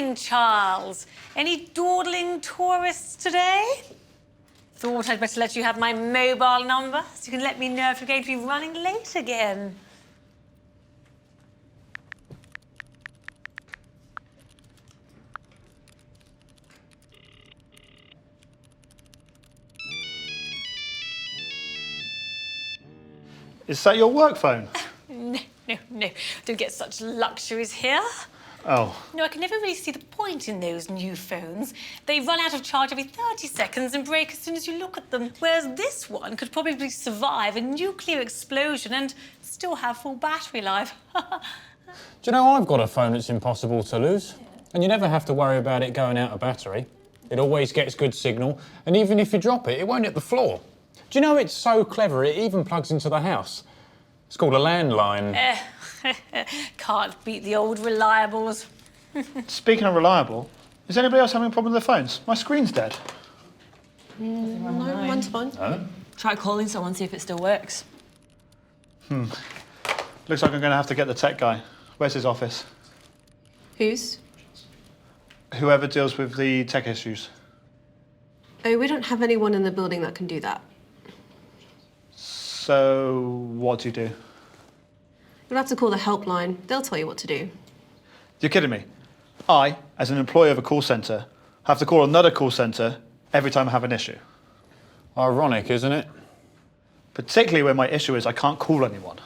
morning, Charles. Any dawdling tourists today? Thought I'd better let you have my mobile number so you can let me know if you're going to be running late again. Is that your work phone? No. Don't get such luxuries here. Oh. No, I can never really see the point in those new phones. They run out of charge every 30 seconds and break as soon as you look at them. Whereas this one could probably survive a nuclear explosion and still have full battery life. Do you know, I've got a phone that's impossible to lose. And you never have to worry about it going out of battery. It always gets good signal, and even if you drop it, it won't hit the floor. Do you know it's so clever, it even plugs into the house? It's called a landline. Can't beat the old reliables. Speaking of reliable, is anybody else having a problem with their phones? My screen's dead. No, mine's fine. Oh? Try calling someone, see if it still works. Looks like I'm going to have to get the tech guy. Where's his office? Whose? Whoever deals with the tech issues. Oh, we don't have anyone in the building that can do that. So, what do you do? You'll have to call the helpline. They'll tell you what to do. You're kidding me. I, as an employee of a call centre, have to call another call centre every time I have an issue. Ironic, isn't it? Particularly when my issue is I can't call anyone.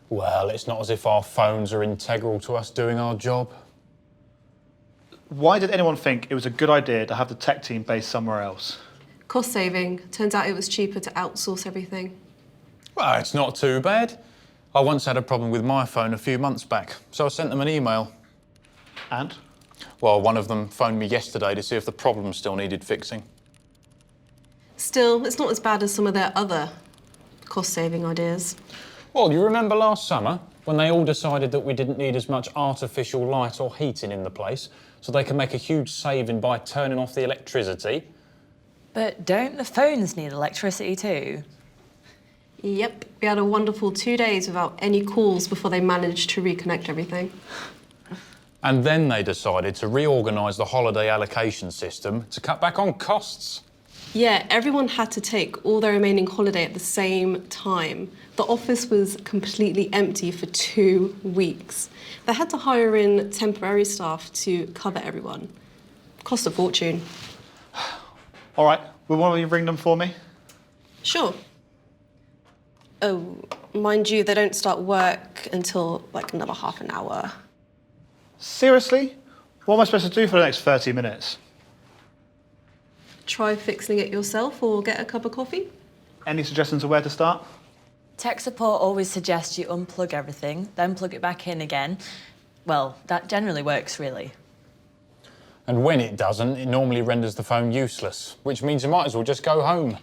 Well, it's not as if our phones are integral to us doing our job. Why did anyone think it was a good idea to have the tech team based somewhere else? Cost saving. Turns out it was cheaper to outsource everything. Well, it's not too bad. I once had a problem with my phone a few months back, so I sent them an email. And? Well, one of them phoned me yesterday to see if the problem still needed fixing. Still, it's not as bad as some of their other cost-saving ideas. Well, you remember last summer when they all decided that we didn't need as much artificial light or heating in the place, so they can make a huge saving by turning off the electricity? But don't the phones need electricity too? Yep, we had a wonderful 2 days without any calls before they managed to reconnect everything. And then they decided to reorganise the holiday allocation system to cut back on costs. Yeah, everyone had to take all their remaining holiday at the same time. The office was completely empty for 2 weeks. They had to hire in temporary staff to cover everyone. Cost a fortune. All right, will one of you ring them for me? Sure. Oh, mind you, they don't start work until like another half an hour. Seriously? What am I supposed to do for the next 30 minutes? Try fixing it yourself or get a cup of coffee. Any suggestions of where to start? Tech support always suggests you unplug everything, then plug it back in again. Well, that generally works, really. And when it doesn't, it normally renders the phone useless, which means you might as well just go home.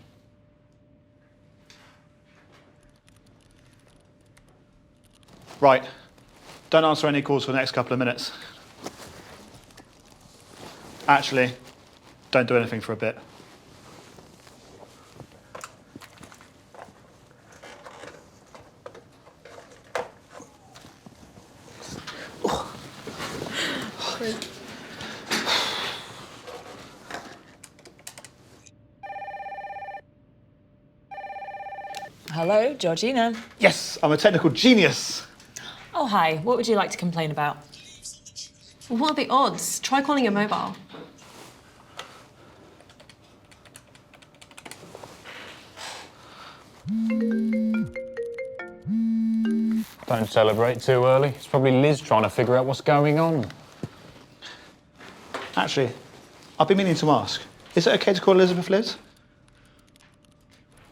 Right. Don't answer any calls for the next couple of minutes. Actually, don't do anything for a bit. Hello, Georgina. Yes, I'm a technical genius. Oh, hi. What would you like to complain about? What are the odds? Try calling your mobile. Don't celebrate too early. It's probably Liz trying to figure out what's going on. Actually, I've been meaning to ask, is it okay to call Elizabeth Liz?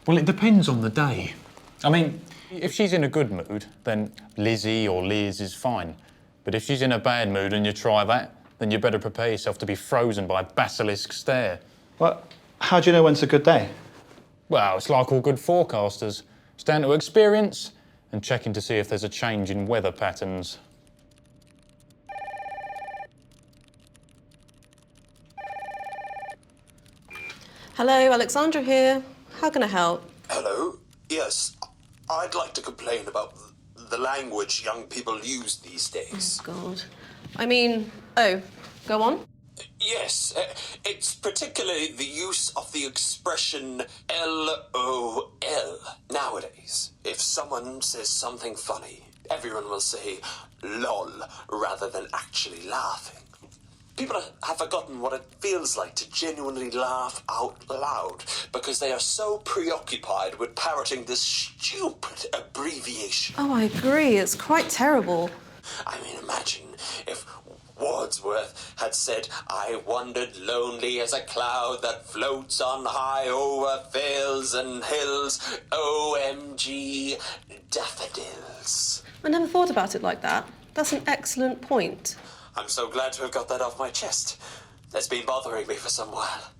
Well, it depends on the day. I mean, if she's in a good mood, then Lizzie or Liz is fine. But if she's in a bad mood and you try that, then you better prepare yourself to be frozen by a basilisk stare. Well, how do you know when's a good day? Well, it's like all good forecasters. It's down to experience and checking to see if there's a change in weather patterns. Hello, Alexandra here. How can I help? Hello? Yes, I'd like to complain about the language young people use these days. God. I mean, oh, Go on. Yes, it's particularly the use of the expression LOL. Nowadays, if someone says something funny, everyone will say lol rather than actually laughing. People have forgotten what it feels like to genuinely laugh out loud because they are so preoccupied with parroting this stupid abbreviation. Oh, I agree. It's quite terrible. I mean, imagine if Wordsworth had said, I wandered lonely as a cloud that floats on high over vales and hills. OMG, daffodils. I never thought about it like that. That's an excellent point. I'm so glad to have got that off my chest. It's been bothering me for some while.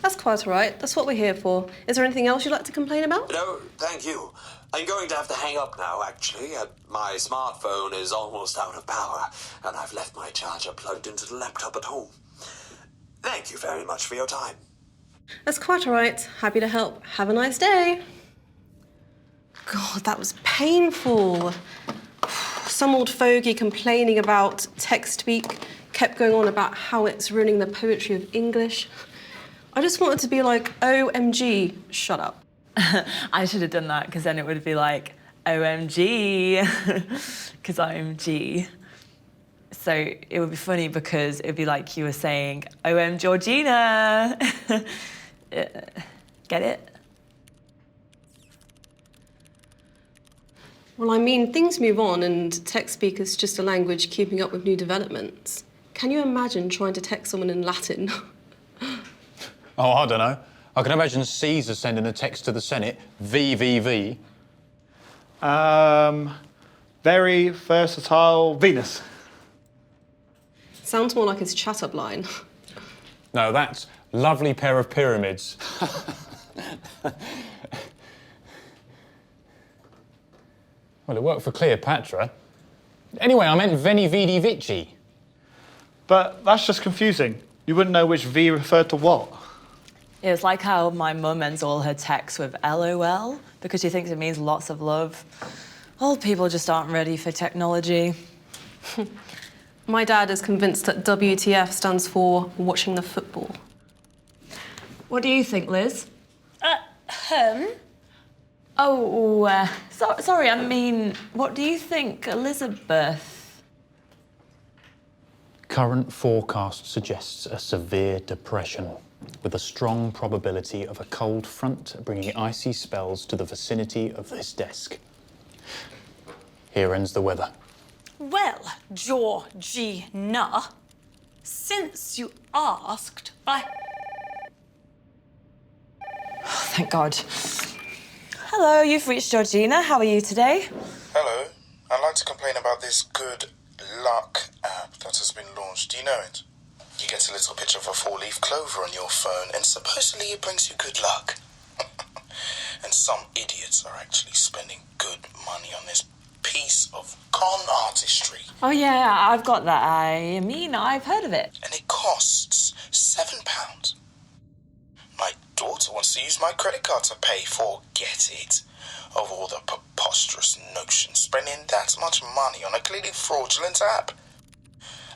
That's quite all right. That's what we're here for. Is there anything else you'd like to complain about? No, thank you. I'm going to have to hang up now, actually. My smartphone is almost out of power, and I've left my charger plugged into the laptop at home. Thank you very much for your time. That's quite all right. Happy to help. Have a nice day. God, that was painful. Some old fogey complaining about text speak kept going on about how it's ruining the poetry of English. I just wanted to be like, OMG, shut up. I should have done that because then it would be like, OMG, because I'm G. So it would be funny because it would be like you were saying, OM Georgina. Get it? Well, I mean, things move on and text speak is just a language keeping up with new developments. Can you imagine trying to text someone in Latin? Oh, I don't know. I can imagine Caesar sending a text to the Senate, VVV. Very versatile Venus. Sounds more like his chat-up line. No, that's lovely pair of pyramids. Well, it worked for Cleopatra. Anyway, I meant Veni Vidi Vici. But that's just confusing. You wouldn't know which V referred to what. It's like how my mum ends all her texts with LOL because she thinks it means lots of love. Old people just aren't ready for technology. My dad is convinced that WTF stands for watching the football. What do you think, Liz? Oh, sorry, I mean, what do you think, Elizabeth? Current forecast suggests a severe depression with a strong probability of a cold front bringing icy spells to the vicinity of this desk. Here ends the weather. Well, Georgina, since you asked, Thank God. Hello, you've reached Georgina. How are you today? Hello. I'd like to complain about this Good Luck app that has been launched. Do you know it? You get a little picture of a four-leaf clover on your phone and supposedly it brings you good luck. And some idiots are actually spending good money on this piece of con artistry. Oh, yeah, I've got that. I mean, I've heard of it. And it costs £7. My daughter wants to use my credit card to pay for, get it, of all the preposterous notions, spending that much money on a clearly fraudulent app.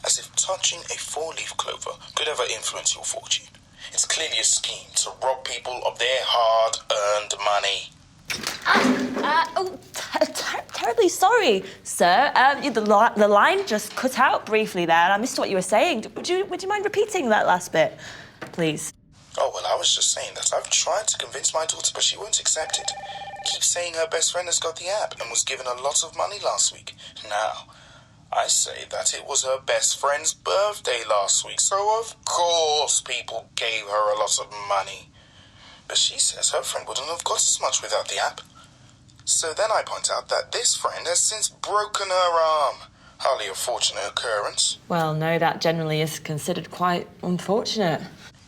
As if touching a four-leaf clover could ever influence your fortune. It's clearly a scheme to rob people of their hard-earned money. Terribly sorry, sir. The line just cut out briefly there, and I missed what you were saying. Would you mind repeating that last bit, please? Oh, well, I was just saying that I've tried to convince my daughter, but she won't accept it. Keeps saying her best friend has got the app and was given a lot of money last week. Now, I say that it was her best friend's birthday last week, so of course people gave her a lot of money. But she says her friend wouldn't have got as much without the app. So then I point out that this friend has since broken her arm. Hardly a fortunate occurrence. Well, no, that generally is considered quite unfortunate.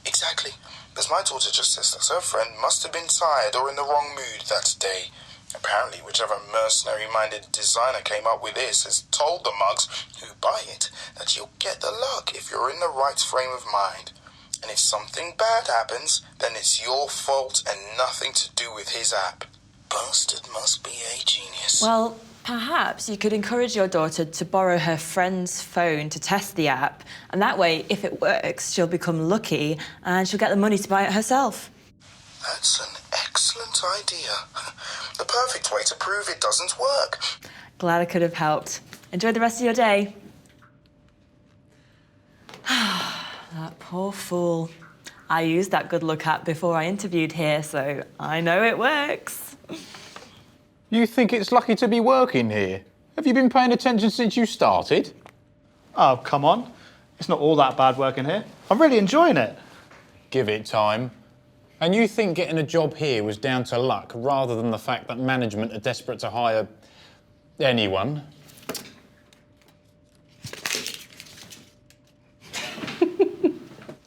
Exactly. As my daughter just says that her friend must have been tired or in the wrong mood that day. Apparently, whichever mercenary-minded designer came up with this has told the mugs who buy it that you'll get the luck if you're in the right frame of mind. And if something bad happens, then it's your fault and nothing to do with his app. Bastard must be a genius. Well, Perhaps you could encourage your daughter to borrow her friend's phone to test the app, and that way, if it works, she'll become lucky and she'll get the money to buy it herself. That's an excellent idea. The perfect way to prove it doesn't work. Glad I could have helped. Enjoy the rest of your day. That poor fool. I used that good luck app before I interviewed here, so I know it works. You think it's lucky to be working here? Have you been paying attention since you started? Oh, come on. It's not all that bad working here. I'm really enjoying it. Give it time. And you think getting a job here was down to luck rather than the fact that management are desperate to hire anyone?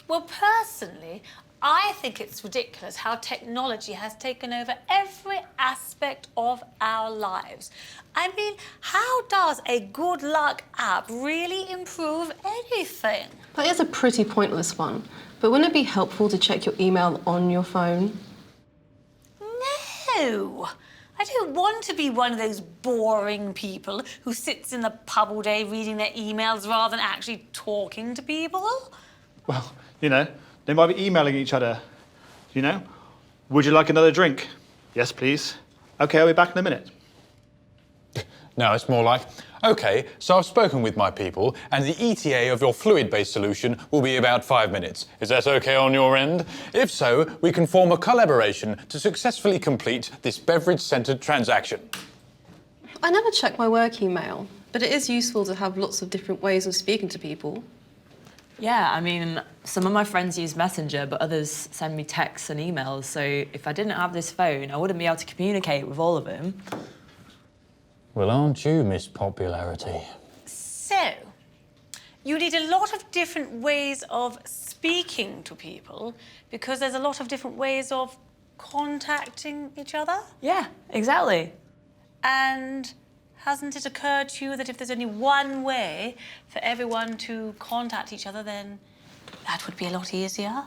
Well, personally, I think it's ridiculous how technology has taken over every aspect of our lives. I mean, how does a good luck app really improve anything? That is a pretty pointless one, but wouldn't it be helpful to check your email on your phone? No! I don't want to be one of those boring people who sits in the pub all day reading their emails rather than actually talking to people. Well, you know, they might be emailing each other. You know, would you like another drink? Yes, please. Okay, I'll be back in a minute. No, it's more like, OK, so I've spoken with my people, and the ETA of your fluid-based solution will be about 5 minutes. Is that OK on your end? If so, we can form a collaboration to successfully complete this beverage-centred transaction. I never check my work email, but it is useful to have lots of different ways of speaking to people. Yeah, I mean, some of my friends use Messenger, but others send me texts and emails, so if I didn't have this phone, I wouldn't be able to communicate with all of them. Well, aren't you, Miss Popularity? So, you need a lot of different ways of speaking to people because there's a lot of different ways of contacting each other. Yeah, exactly. And hasn't it occurred to you that if there's only one way for everyone to contact each other, then that would be a lot easier?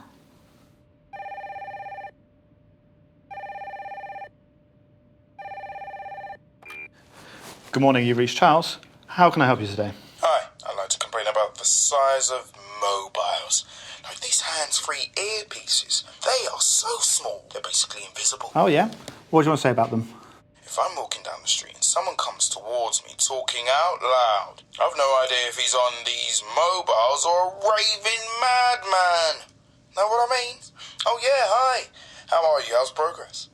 Good morning, you've reached Charles. How can I help you today? Hi, I'd like to complain about the size of mobiles. Like these hands-free earpieces, they are so small, they're basically invisible. Oh, yeah? What do you want to say about them? If I'm walking down the street and someone comes towards me talking out loud, I've no idea if he's on these mobiles or a raving madman. Know what I mean? Oh yeah, hi. How are you? How's progress?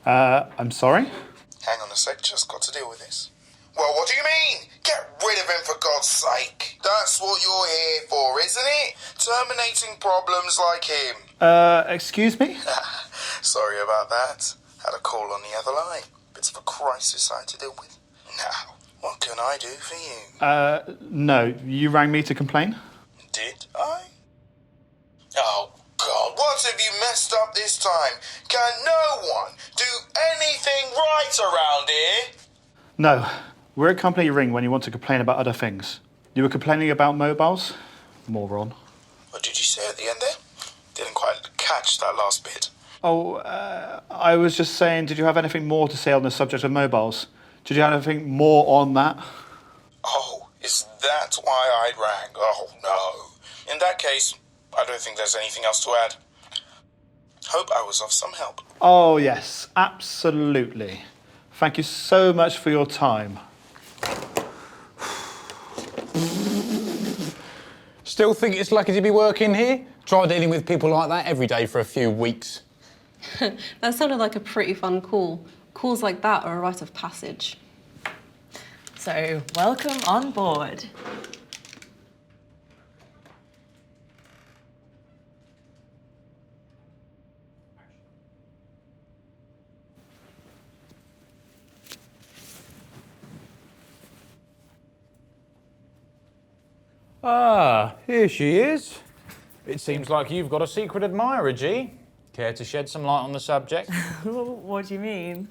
I'm sorry? Hang on a sec, just got to deal with this. Well, what do you mean? Get rid of him for God's sake. That's what you're here for, isn't it? Terminating problems like him. Excuse me? Sorry about that. Had a call on the other line. Bit of a crisis I had to deal with. Now, what can I do for you? No, you rang me to complain? Did I? Oh, God, what have you messed up this time? Can no one do anything right around here? No, we're a company you ring when you want to complain about other things. You were complaining about mobiles? Moron. What did you say at the end there? Didn't quite catch that last bit. Oh, I was just saying, did you have anything more to say on the subject of mobiles? Did you have anything more on that? Oh, is that why I rang? Oh, no. In that case, I don't think there's anything else to add. Hope I was of some help. Oh, yes, absolutely. Thank you so much for your time. Still think it's lucky to be working here? Try dealing with people like that every day for a few weeks. That sounded like a pretty fun call. Calls like that are a rite of passage. So, welcome on board. Ah, here she is. It seems like you've got a secret admirer, G. Care to shed some light on the subject? What do you mean?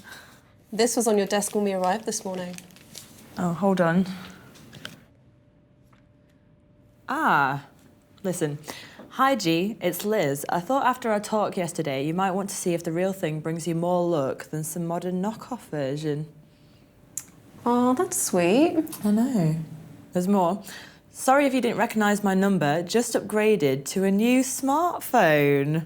This was on your desk when we arrived this morning. Oh, hold on. Ah, listen. Hi, G, it's Liz. I thought after our talk yesterday, you might want to see if the real thing brings you more luck than some modern knockoff version. Oh, that's sweet. I know. There's more. Sorry if you didn't recognise my number, just upgraded to a new smartphone.